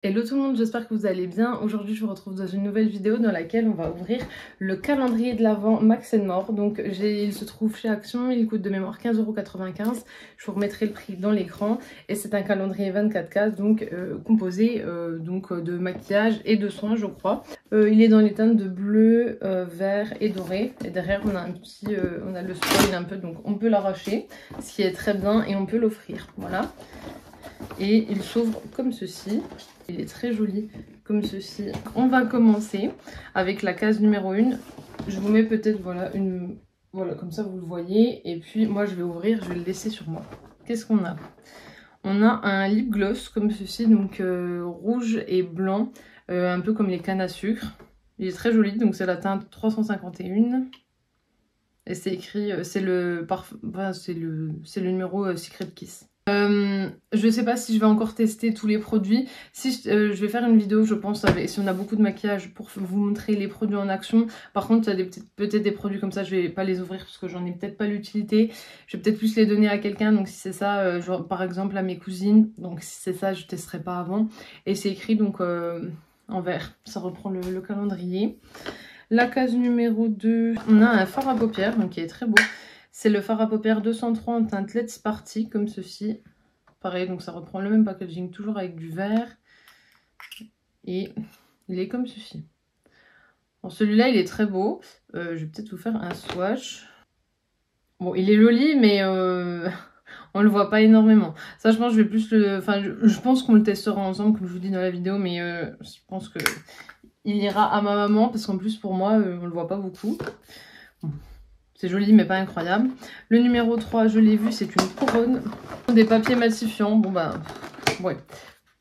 Hello tout le monde, j'espère que vous allez bien. Aujourd'hui je vous retrouve dans une nouvelle vidéo dans laquelle on va ouvrir le calendrier de l'Avent Max & More. Donc il se trouve chez Action, il coûte de mémoire 15,95 €. Je vous remettrai le prix dans l'écran. Et c'est un calendrier 24 cases, donc composé de maquillage et de soins je crois. Il est dans les teintes de bleu, vert et doré. Et derrière on a on a le spoil un peu, donc on peut l'arracher, ce qui est très bien, et on peut l'offrir. Voilà. Et il s'ouvre comme ceci. Il est très joli comme ceci. On va commencer avec la case numéro 1. Je vous mets peut-être voilà, comme ça vous le voyez. Et puis moi je vais ouvrir, je vais le laisser sur moi. Qu'est-ce qu'on a? On a un lip gloss comme ceci, donc rouge et blanc, un peu comme les cannes à sucre. Il est très joli, donc c'est la teinte 351. Et c'est écrit, c'est le numéro Secret Kiss. Je sais pas si je vais encore tester tous les produits. Si je vais faire une vidéo, je pense, si on a beaucoup de maquillage, pour vous montrer les produits en action. Par contre, il y a peut-être des produits comme ça, je vais pas les ouvrir parce que j'en ai peut-être pas l'utilité. Je vais peut-être plus les donner à quelqu'un. Donc si c'est ça, genre, par exemple à mes cousines. Donc si c'est ça, je testerai pas avant. Et c'est écrit donc en vert. Ça reprend le calendrier. La case numéro 2, on a un fard à paupières, donc qui est très beau. C'est le fard à paupières 203 en teinte Let's Party, comme ceci. Pareil, donc ça reprend le même packaging, toujours avec du vert. Et il est comme ceci. Celui-là, il est très beau. Je vais peut-être vous faire un swatch. Bon, il est joli, mais on le voit pas énormément. Ça, je pense que je vais plus le... Enfin, je pense qu'on le testera ensemble, comme je vous dis dans la vidéo, mais je pense que il ira à ma maman, parce qu'en plus, pour moi, on le voit pas beaucoup. Bon. C'est joli mais pas incroyable. Le numéro 3, je l'ai vu, c'est une couronne. Des papiers matifiants. Bon bah, ouais.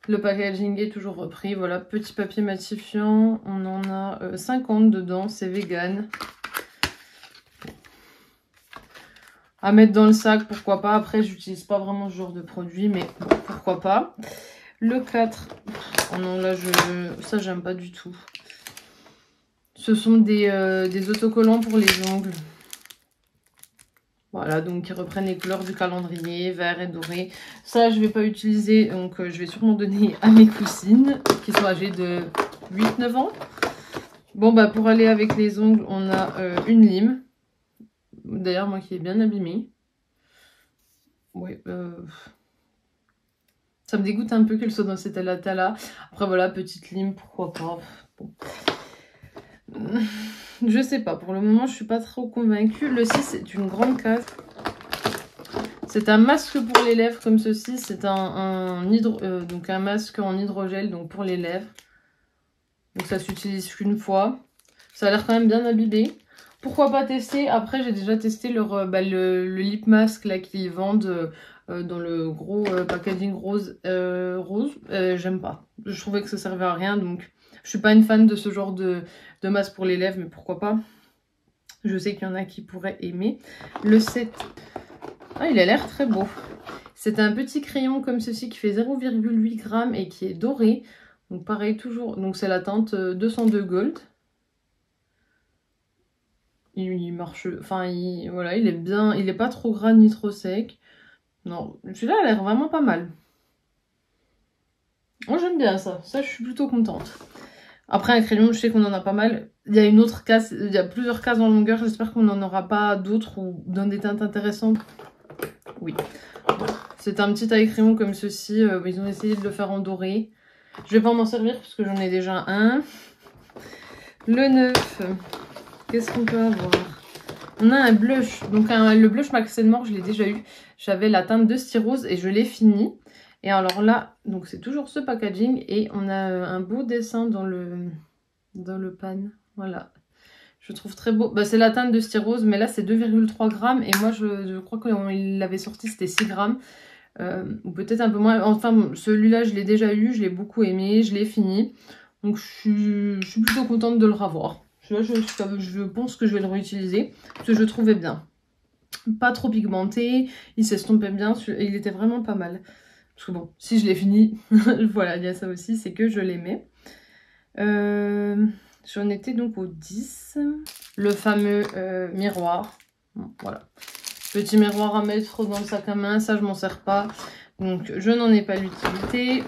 Le packaging est toujours repris. Voilà, petit papier matifiant. On en a 50 dedans, c'est vegan. À mettre dans le sac, pourquoi pas. Après, j'utilise pas vraiment ce genre de produit, mais bon, pourquoi pas. Le 4, oh non, là, ça, j'aime pas du tout. Ce sont des autocollants pour les ongles. Voilà, donc ils reprennent les couleurs du calendrier, vert et doré. Ça, je vais pas utiliser, donc je vais sûrement donner à mes cousines, qui sont âgées de 8-9 ans. Bon, bah pour aller avec les ongles, on a une lime. D'ailleurs, moi qui est bien abîmée. Ouais, ça me dégoûte un peu qu'elle soit dans cet état-là. Après, voilà, petite lime, pourquoi pas. Bon. Je sais pas, pour le moment je suis pas trop convaincue. Le 6 c'est une grande case. C'est un masque pour les lèvres comme ceci. C'est donc un masque en hydrogel donc pour les lèvres. Donc ça s'utilise qu'une fois. Ça a l'air quand même bien imbibé. Pourquoi pas tester? Après j'ai déjà testé le lip mask là qu'ils vendent dans le gros packaging rose. J'aime pas. Je trouvais que ça servait à rien, donc je suis pas une fan de ce genre de masque pour les lèvres, mais pourquoi pas. Je sais qu'il y en a qui pourraient aimer. Le 7. Ah, il a l'air très beau. C'est un petit crayon comme ceci qui fait 0,8 g et qui est doré. Donc pareil, toujours. Donc c'est la teinte 202 Gold. Il marche. Enfin, voilà, il est bien. Il est pas trop gras ni trop sec. Non, celui-là a l'air vraiment pas mal. Moi j'aime bien ça. Ça, je suis plutôt contente. Après, un crayon, je sais qu'on en a pas mal. Il y a une autre case, il y a plusieurs cases en longueur. J'espère qu'on n'en aura pas d'autres ou dans des teintes intéressantes. Oui. C'est un petit taille crayon comme ceci. Ils ont essayé de le faire en doré. Je vais pas m'en servir parce que j'en ai déjà un. Le 9. Qu'est-ce qu'on peut avoir? On a un blush. Donc le blush Max & More, je l'ai déjà eu. J'avais la teinte de Styrose et je l'ai fini. Et alors là, donc c'est toujours ce packaging et on a un beau dessin dans le pan. Voilà. Je trouve très beau. Bah, c'est la teinte de Styrose, mais là c'est 2,3 g. Et moi je crois qu'il l'avait sorti, c'était 6 g. Ou peut-être un peu moins. Enfin, celui-là je l'ai déjà eu, je l'ai beaucoup aimé, je l'ai fini. Donc je suis plutôt contente de le revoir. Je pense que je vais le réutiliser parce que je le trouvais bien. Pas trop pigmenté, il s'estompait bien, il était vraiment pas mal. Parce que bon, si je l'ai fini, voilà, il y a ça aussi, c'est que je l'aimais. J'en étais donc au 10. Le fameux miroir. Bon, voilà. Petit miroir à mettre dans le sac à main, ça je m'en sers pas. Donc je n'en ai pas l'utilité.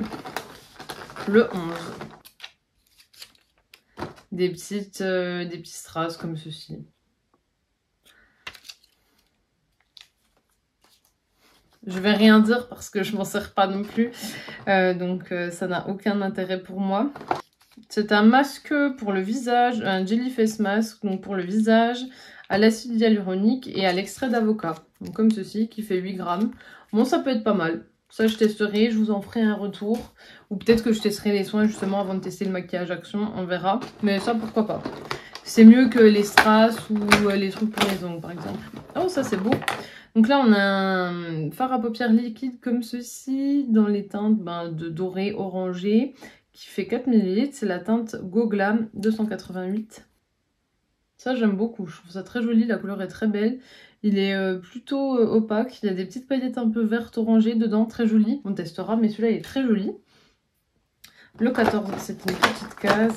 le 11. Des petits strass comme ceci. Je vais rien dire parce que je m'en sers pas non plus. Donc ça n'a aucun intérêt pour moi. C'est un masque pour le visage, un jelly face mask, donc pour le visage, à l'acide hyaluronique et à l'extrait d'avocat. Donc comme ceci, qui fait 8 grammes. Bon, ça peut être pas mal. Ça, je testerai, je vous en ferai un retour. Ou peut-être que je testerai les soins justement avant de tester le maquillage Action, on verra. Mais ça, pourquoi pas. C'est mieux que les strass ou les trucs pour les ongles, par exemple. Oh, ça, c'est beau. Donc là, on a un fard à paupières liquide comme ceci, dans les teintes de doré, orangé, qui fait 4 ml. C'est la teinte Go Glam 288. Ça, j'aime beaucoup. Je trouve ça très joli. La couleur est très belle. Il est plutôt opaque. Il y a des petites paillettes un peu vertes orangées dedans. Très joli. On testera, mais celui-là, il est très joli. Le 14, c'est une petite case.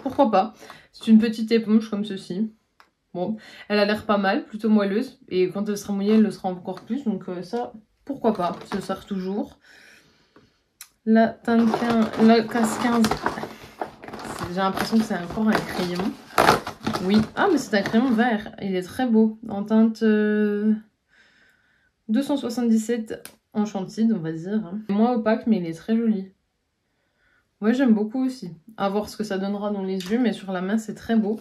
Pourquoi pas? C'est une petite éponge comme ceci. Bon, elle a l'air pas mal, plutôt moelleuse. Et quand elle sera mouillée, elle le sera encore plus. Donc ça, pourquoi pas? Ça sert toujours. La teinte 15, la case 15. J'ai l'impression que c'est encore un crayon. Oui. Ah, mais c'est un crayon vert. Il est très beau. En teinte 277 enchantide, on va dire. Moins opaque, mais il est très joli. Ouais, j'aime beaucoup aussi. À voir ce que ça donnera dans les yeux, mais sur la main, c'est très beau.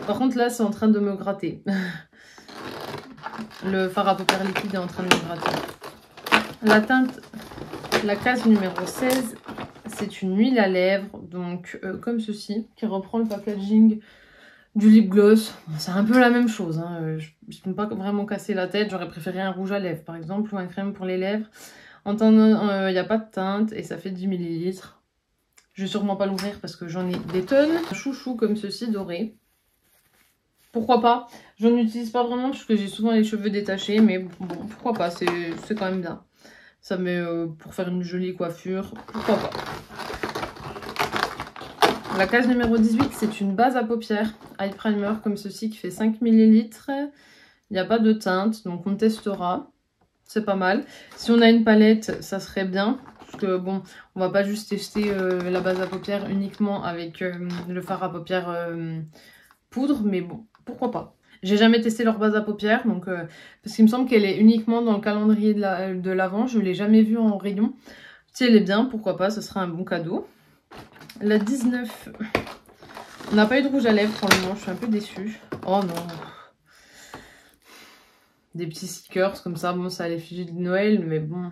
Par contre, là, c'est en train de me gratter. Le fard à paupières liquide est en train de me gratter. La teinte, la case numéro 16, c'est une huile à lèvres, donc comme ceci, qui reprend le packaging du lip gloss. C'est un peu la même chose. Hein. Je ne peux pas vraiment casser la tête. J'aurais préféré un rouge à lèvres, par exemple, ou un crème pour les lèvres. En temps, il n'y a pas de teinte et ça fait 10 ml. Je vais sûrement pas l'ouvrir parce que j'en ai des tonnes. Un chouchou comme ceci, doré. Pourquoi pas? Je n'utilise pas vraiment parce que j'ai souvent les cheveux détachés. Mais bon, pourquoi pas? C'est quand même bien. Ça met pour faire une jolie coiffure. Pourquoi pas? La case numéro 18, c'est une base à paupières. Eye primer comme ceci qui fait 5 ml. Il n'y a pas de teinte, donc on testera. C'est pas mal. Si on a une palette, ça serait bien. Parce que bon, on va pas juste tester la base à paupières uniquement avec le fard à paupières poudre, mais bon, pourquoi pas. J'ai jamais testé leur base à paupières, donc parce qu'il me semble qu'elle est uniquement dans le calendrier de l'Avent, je l'ai jamais vue en rayon. Si elle est bien, pourquoi pas, ce sera un bon cadeau. La 19, on n'a pas eu de rouge à lèvres pour le moment, je suis un peu déçue. Oh non. Des petits stickers comme ça, bon, ça a l'effigie de Noël, mais bon...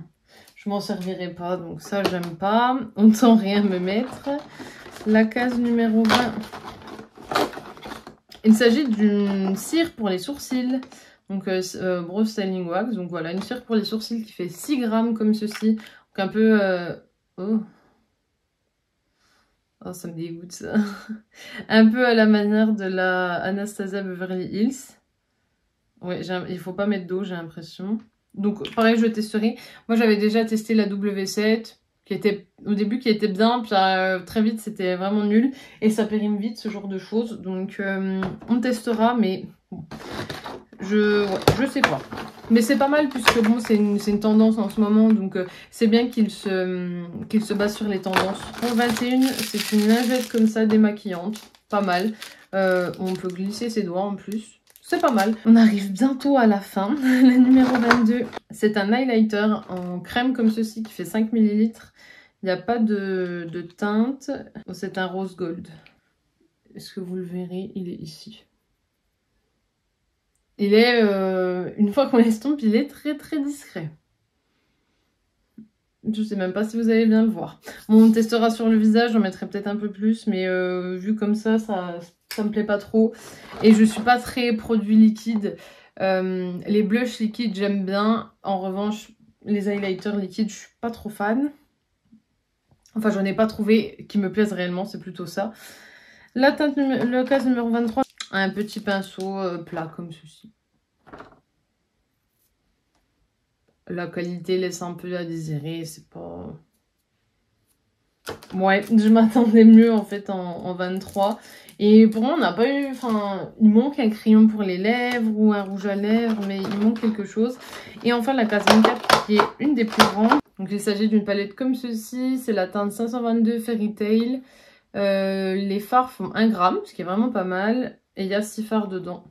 Je m'en servirai pas, donc ça, j'aime pas. Autant rien me mettre. La case numéro 20. Il s'agit d'une cire pour les sourcils. Donc, Brow Styling Wax. Donc, voilà, une cire pour les sourcils qui fait 6 grammes comme ceci. Donc, un peu... Oh, ça me dégoûte, ça. Un peu à la manière de la Anastasia Beverly Hills. Ouais, il faut pas mettre d'eau, j'ai l'impression. Donc pareil, je testerai. Moi j'avais déjà testé la W7 qui était au début qui était bien, puis très vite c'était vraiment nul et ça périme vite ce genre de choses. Donc on testera, mais bon, je sais pas. Mais c'est pas mal puisque bon c'est une tendance en ce moment, donc c'est bien qu'il se base sur les tendances. Pour 21, c'est une lingette comme ça démaquillante, pas mal. On peut glisser ses doigts en plus. C'est pas mal. On arrive bientôt à la fin. La numéro 22, c'est un highlighter en crème comme ceci qui fait 5 ml. Il n'y a pas de teinte. C'est un rose gold. Est-ce que vous le verrez? Il est ici. Il est, une fois qu'on l'estompe, il est très très discret. Je sais même pas si vous allez bien le voir. Bon, on testera sur le visage, j'en mettrai peut-être un peu plus, mais vu comme ça me plaît pas trop. Et je suis pas très produit liquide. Les blushs liquides, j'aime bien. En revanche, les highlighters liquides, je suis pas trop fan. Enfin, j'en ai pas trouvé qui me plaisent réellement, c'est plutôt ça. La teinte, le case numéro 23, un petit pinceau plat comme ceci. La qualité laisse un peu à désirer, c'est pas... Ouais, je m'attendais mieux en fait en 23. Et pour moi, on n'a pas eu... Enfin, il manque un crayon pour les lèvres ou un rouge à lèvres, mais il manque quelque chose. Et enfin, la case 24 qui est une des plus grandes. Donc il s'agit d'une palette comme ceci, c'est la teinte 522 Fairy Tail. Les fards font 1 gramme, ce qui est vraiment pas mal. Et il y a 6 fards dedans.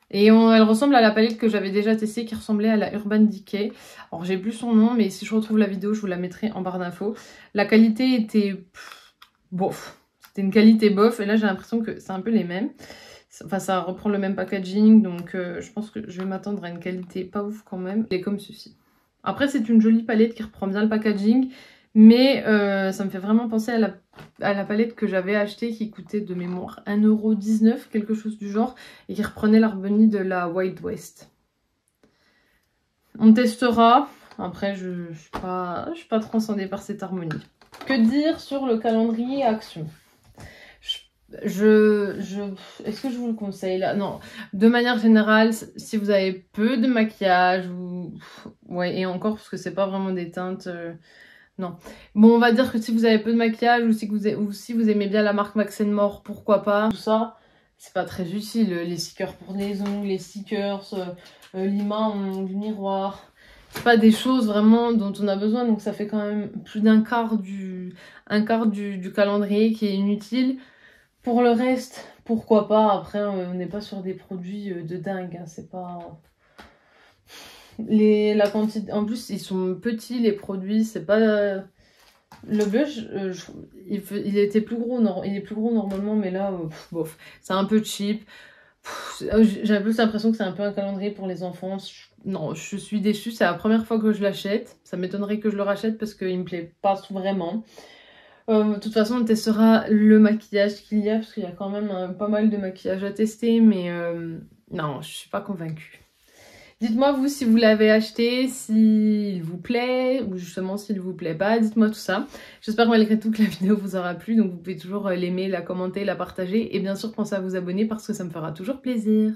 Et elle ressemble à la palette que j'avais déjà testée, qui ressemblait à la Urban Decay. Alors j'ai plus son nom, mais si je retrouve la vidéo, je vous la mettrai en barre d'infos. La qualité était bof. C'était une qualité bof, et là j'ai l'impression que c'est un peu les mêmes. Enfin, ça reprend le même packaging, donc je pense que je vais m'attendre à une qualité pas ouf quand même. Elle est comme ceci. Après, c'est une jolie palette qui reprend bien le packaging, mais ça me fait vraiment penser à la palette que j'avais achetée qui coûtait de mémoire 1,19 €, quelque chose du genre, et qui reprenait l'harmonie de la Wild West. On testera. Après, je suis pas transcendée par cette harmonie. Que dire sur le calendrier Action ? Est-ce que je vous le conseille là? Non. De manière générale, si vous avez peu de maquillage, ouais, et encore parce que c'est pas vraiment des teintes, non. Bon, on va dire que si vous avez peu de maquillage ou si vous aimez bien la marque Max & More, pourquoi pas. Tout ça, c'est pas très utile. Les stickers pour les ongles, les stickers, l'image du miroir. C'est pas des choses vraiment dont on a besoin, donc ça fait quand même plus d'un quart du calendrier qui est inutile. Pour le reste, pourquoi pas. Après, on n'est pas sur des produits de dingue. Hein. C'est pas... La quantité... En plus, ils sont petits, les produits. C'est pas... Le blush, il était plus gros. Il est plus gros normalement, mais là, bof. C'est un peu cheap. J'ai un peu l'impression que c'est un peu un calendrier pour les enfants. Non, je suis déçue. C'est la première fois que je l'achète. Ça m'étonnerait que je le rachète parce qu'il me plaît pas vraiment. De toute façon, on testera le maquillage qu'il y a, parce qu'il y a quand même pas mal de maquillage à tester, mais non, je suis pas convaincue. Dites-moi vous si vous l'avez acheté, s'il vous plaît, ou justement s'il vous plaît pas, dites-moi tout ça. J'espère malgré tout que la vidéo vous aura plu, donc vous pouvez toujours l'aimer, la commenter, la partager, et bien sûr pensez à vous abonner parce que ça me fera toujours plaisir.